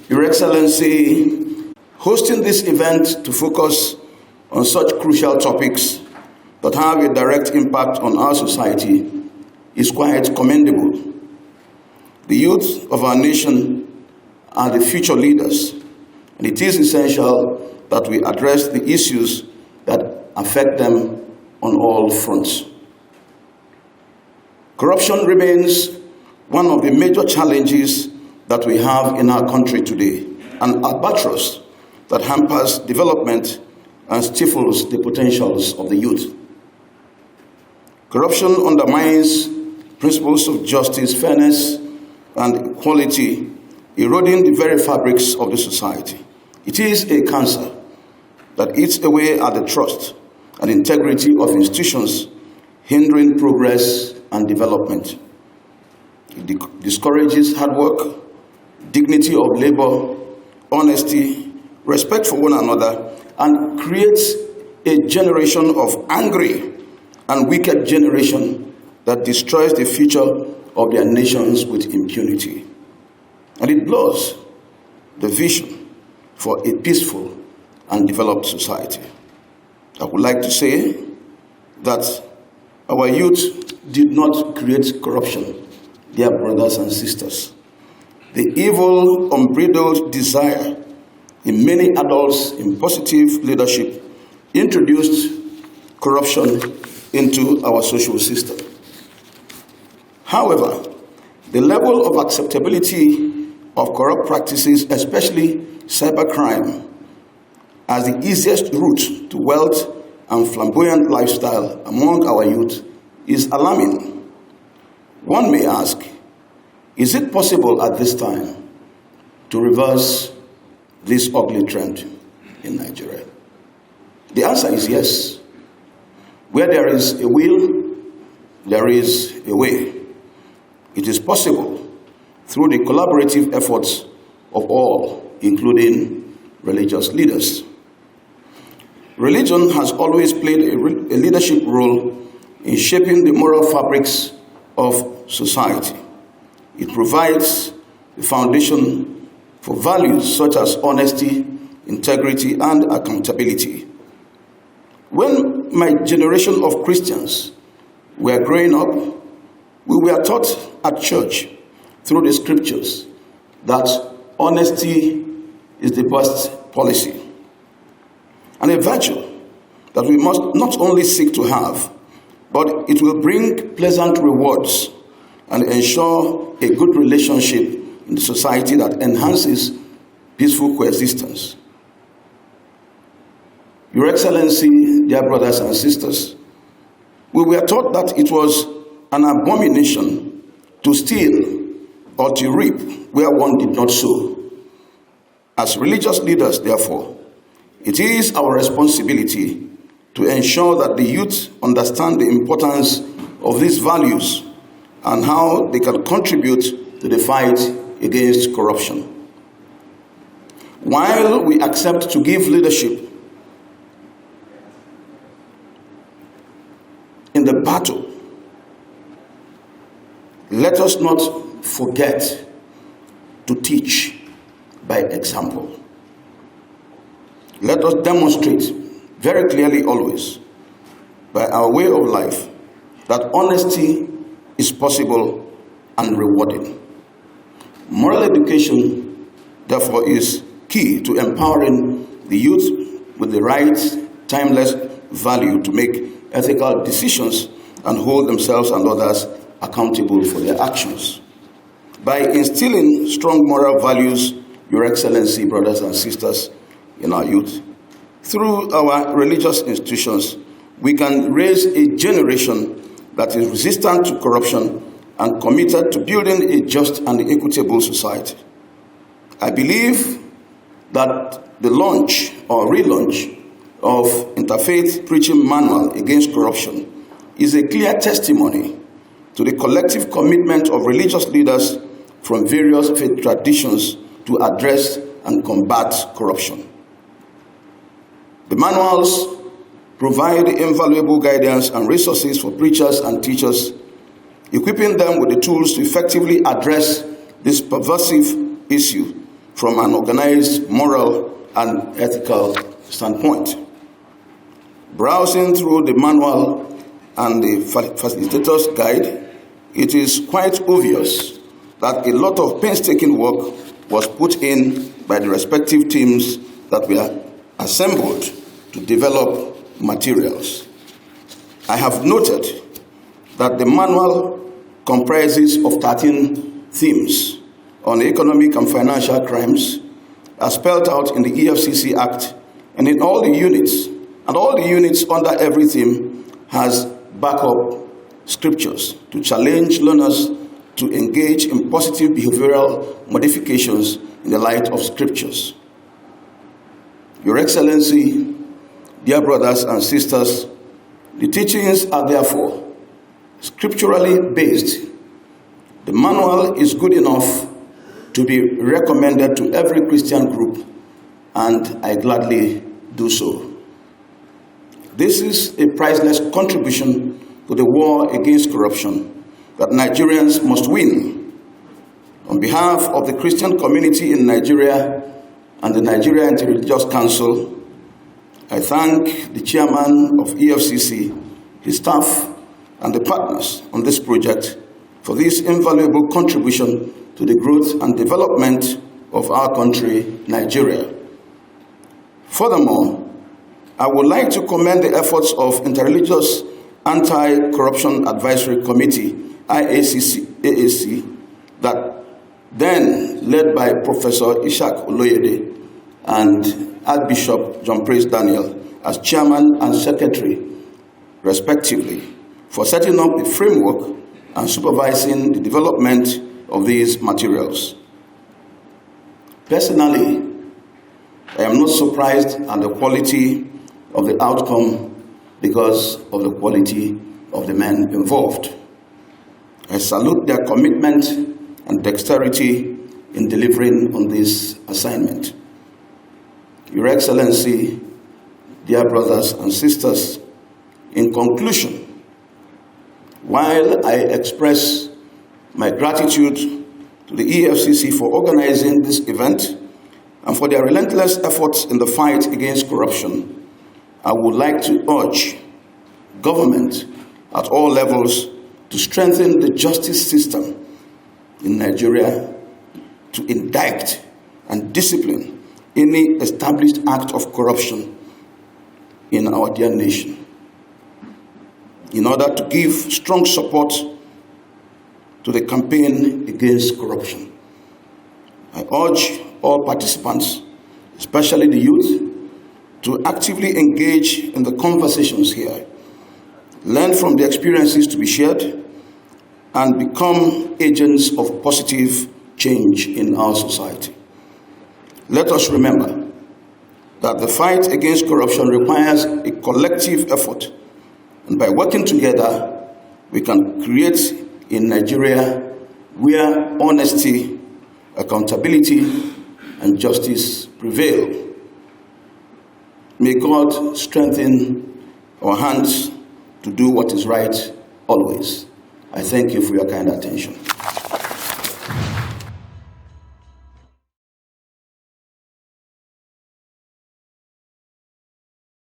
Your Excellency, hosting this event to focus on such crucial topics that have a direct impact on our society is quite commendable. The youth of our nation are the future leaders, and it is essential that we address the issues that affect them on all fronts. Corruption remains one of the major challenges that we have in our country today, an albatross that hampers development and stifles the potentials of the youth. Corruption undermines principles of justice, fairness, and equality, eroding the very fabrics of the society. It is a cancer that eats away at the trust and integrity of institutions, hindering progress and development. It discourages hard work, dignity of labor, honesty, respect for one another, and creates a generation of angry and wicked generation that destroys the future of their nations with impunity. And it blurs the vision for a peaceful and developed society. I would like to say that our youth did not create corruption, dear brothers and sisters. The evil, unbridled desire in many adults in positive leadership introduced corruption into our social system. However, the level of acceptability of corrupt practices, especially cybercrime, as the easiest route to wealth and flamboyant lifestyle among our youth is alarming. One may ask, is it possible at this time to reverse this ugly trend in Nigeria? The answer is yes. Where there is a will, there is a way. It is possible through the collaborative efforts of all, including religious leaders. Religion has always played a leadership role in shaping the moral fabrics of society. It provides the foundation for values such as honesty, integrity, and accountability. When my generation of Christians were growing up, we were taught at church through the scriptures that honesty is the best policy, and a virtue that we must not only seek to have, but it will bring pleasant rewards and ensure a good relationship in the society that enhances peaceful coexistence. Your Excellency, dear brothers and sisters, we were taught that it was an abomination to steal or to reap where one did not sow. As religious leaders, therefore, it is our responsibility to ensure that the youth understand the importance of these values and how they can contribute to the fight against corruption. While we accept to give leadership in the battle, let us not forget to teach by example. Let us demonstrate very clearly always by our way of life that honesty is possible and rewarding. Moral education, therefore, is key to empowering the youth with the right, timeless value to make ethical decisions and hold themselves and others accountable for their actions. By instilling strong moral values, Your Excellency, brothers and sisters, in our youth, through our religious institutions, we can raise a generation that is resistant to corruption and committed to building a just and equitable society. I believe that the launch or relaunch of Interfaith Preaching Manual Against Corruption is a clear testimony to the collective commitment of religious leaders from various faith traditions to address and combat corruption. The manuals provide invaluable guidance and resources for preachers and teachers, equipping them with the tools to effectively address this pervasive issue from an organized, moral, and ethical standpoint. Browsing through the manual and the facilitator's guide, it is quite obvious that a lot of painstaking work was put in by the respective teams that were assembled to develop materials. I have noted that the manual comprises of 13 themes on economic and financial crimes as spelled out in the EFCC Act and in all the units. And all the units under every theme has backup scriptures to challenge learners to engage in positive behavioral modifications in the light of scriptures. Your Excellency, dear brothers and sisters, the teachings are therefore scripturally based. The manual is good enough to be recommended to every Christian group, and I gladly do so. This is a priceless contribution to the war against corruption that Nigerians must win. On behalf of the Christian community in Nigeria and the Nigeria Interreligious Council, I thank the chairman of EFCC, his staff, and the partners on this project for this invaluable contribution to the growth and development of our country, Nigeria. Furthermore, I would like to commend the efforts of Interreligious Anti-Corruption Advisory Committee, AAC, that then led by Professor Ishak Oloyede and Archbishop John Praise Daniel as chairman and secretary, respectively, for setting up the framework and supervising the development of these materials. Personally, I am not surprised at the quality of the outcome because of the quality of the men involved. I salute their commitment and dexterity in delivering on this assignment. Your Excellency, dear brothers and sisters, in conclusion, while I express my gratitude to the EFCC for organizing this event and for their relentless efforts in the fight against corruption, I would like to urge government at all levels to strengthen the justice system in Nigeria, to indict and discipline any established act of corruption in our dear nation, in order to give strong support to the campaign against corruption. I urge all participants, especially the youth, to actively engage in the conversations here, learn from the experiences to be shared, and become agents of positive change in our society. Let us remember that the fight against corruption requires a collective effort, and by working together, we can create a Nigeria where honesty, accountability, and justice prevail. May God strengthen our hands to do what is right always. I thank you for your kind attention.